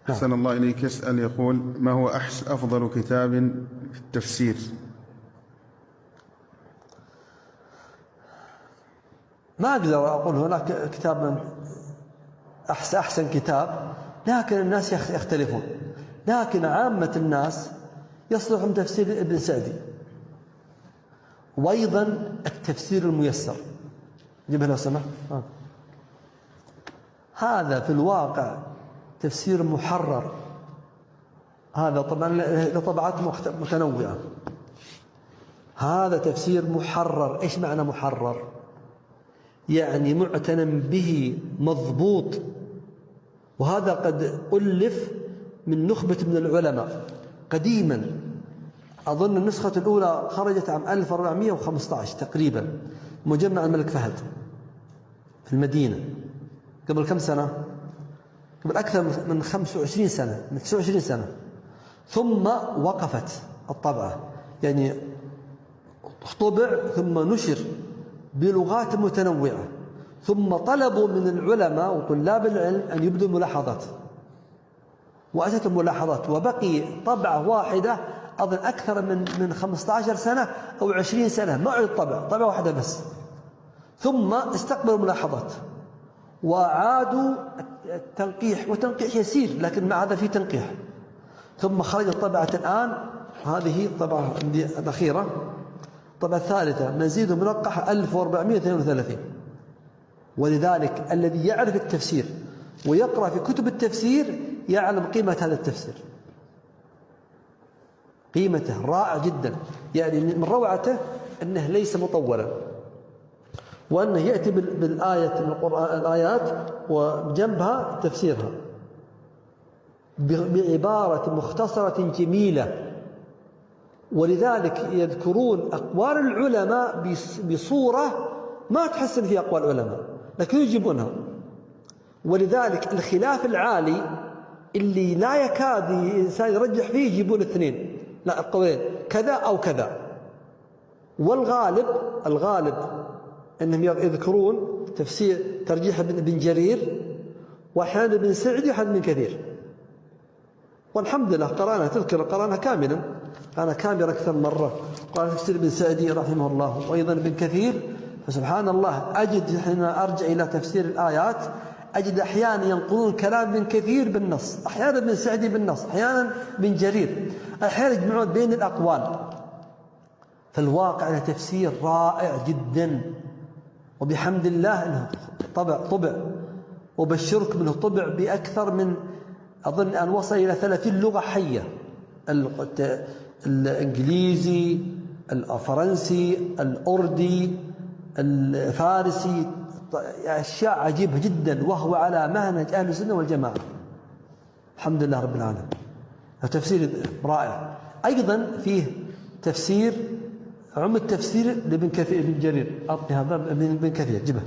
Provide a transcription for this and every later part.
أحسن الله إليك. يسأل يقول: ما هو أفضل كتاب في التفسير؟ ما أقدر أقول هناك كتاب أحسن كتاب، لكن الناس يختلفون. لكن عامة الناس يصلحهم تفسير ابن سعدي، وأيضا التفسير الميسر. جيبها لو سمحت. هذا في الواقع تفسير محرر. هذا طبعا له طبعات متنوعة. هذا تفسير محرر. إيش معنى محرر؟ يعني معتنى به، مضبوط. وهذا قد ألف من نخبة من العلماء قديما. أظن النسخة الأولى خرجت عام 1415 تقريبا، مجمع الملك فهد في المدينة. قبل كم سنة؟ قبل أكثر من 25 سنة، من 29 سنة. ثم وقفت الطبعة، يعني طبع ثم نشر بلغات متنوعة، ثم طلبوا من العلماء وطلاب العلم أن يبدوا ملاحظات، وأتت الملاحظات، وبقي طبعة واحدة أظن أكثر من 15 سنة أو 20 سنة ما عد طبعة واحدة بس. ثم استقبلوا ملاحظات وعادوا التنقيح، وتنقيح يسير لكن مع هذا في تنقيح. ثم خرجت طبعة الآن، هذه الطبعة الأخيرة، الطبعة الثالثة، مزيد منقحة 1432. ولذلك الذي يعرف التفسير ويقرأ في كتب التفسير يعلم قيمة هذا التفسير، قيمته رائع جدا. يعني من روعته أنه ليس مطولا، وأنه يأتي بالآية من القرآن، الآيات وجنبها تفسيرها بعبارة مختصرة جميلة. ولذلك يذكرون أقوال العلماء بصورة ما تحسن في أقوال العلماء، لكن يجيبونها. ولذلك الخلاف العالي اللي لا يكاد الإنسان يرجح فيه يجيبون اثنين، لا القولين كذا أو كذا. والغالب أنهم يذكرون تفسير ترجيح ابن جرير، وأحيانا ابن سعدي وأحيانا ابن كثير. والحمد لله قرأنا كاملا، أنا كامل أكثر مرة. قال تفسير ابن سعدي رحمه الله وأيضا ابن كثير. فسبحان الله أجد حين أرجع إلى تفسير الآيات أجد أحيانا ينقلون كلام ابن كثير بالنص، أحيانا ابن سعدي بالنص، أحيانا ابن جرير، أحيانا يجمعون بين الأقوال. فالواقع أنه تفسير رائع جدا، وبحمد الله أنه طبع. وبشرك منه طبع بأكثر من، أظن أن وصل إلى 30 لغة حية: الإنجليزي، الفرنسي، الأردي، الفارسي، أشياء عجيبة جدا، وهو على منهج أهل السنة والجماعة. الحمد لله رب العالمين. تفسير رائع. أيضا فيه تفسير التفسير لابن كثير، ابن جرير. أعطني هذا ابن كثير، جبه.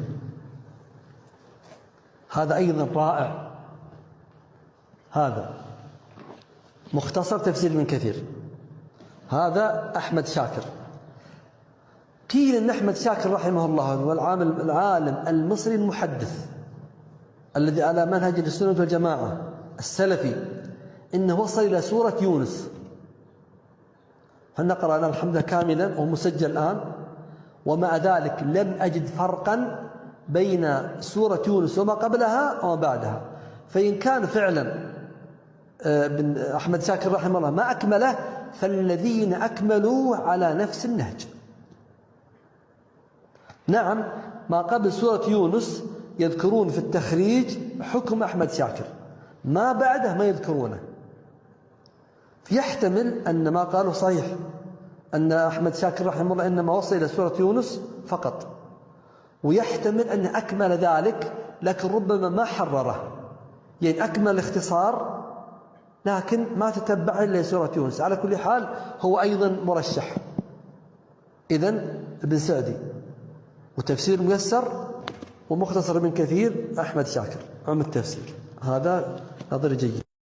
هذا أيضا رائع. هذا مختصر تفسير ابن كثير. هذا أحمد شاكر. قيل أن أحمد شاكر رحمه الله هو العالم المصري المحدث الذي على منهج السنة والجماعة السلفي، إنه وصل إلى سورة يونس. فنقرأ الآن الحمد لله كاملا ومسجل الآن، ومع ذلك لم أجد فرقا بين سورة يونس وما قبلها وما بعدها. فإن كان فعلا بن أحمد شاكر رحمه الله ما أكمله، فالذين أكملوا على نفس النهج. نعم، ما قبل سورة يونس يذكرون في التخريج حكم أحمد شاكر، ما بعده ما يذكرونه. فيحتمل أن ما قالوا صحيح، أن أحمد شاكر رحمه الله إنما وصل إلى سورة يونس فقط، ويحتمل أن أكمل ذلك لكن ربما ما حرره، يعني أكمل الاختصار لكن ما تتبع إلا سورة يونس. على كل حال هو أيضا مرشح. إذن ابن سعدي، وتفسير ميسر، ومختصر ابن كثير، أحمد شاكر، عم التفسير. هذا نظر جيد.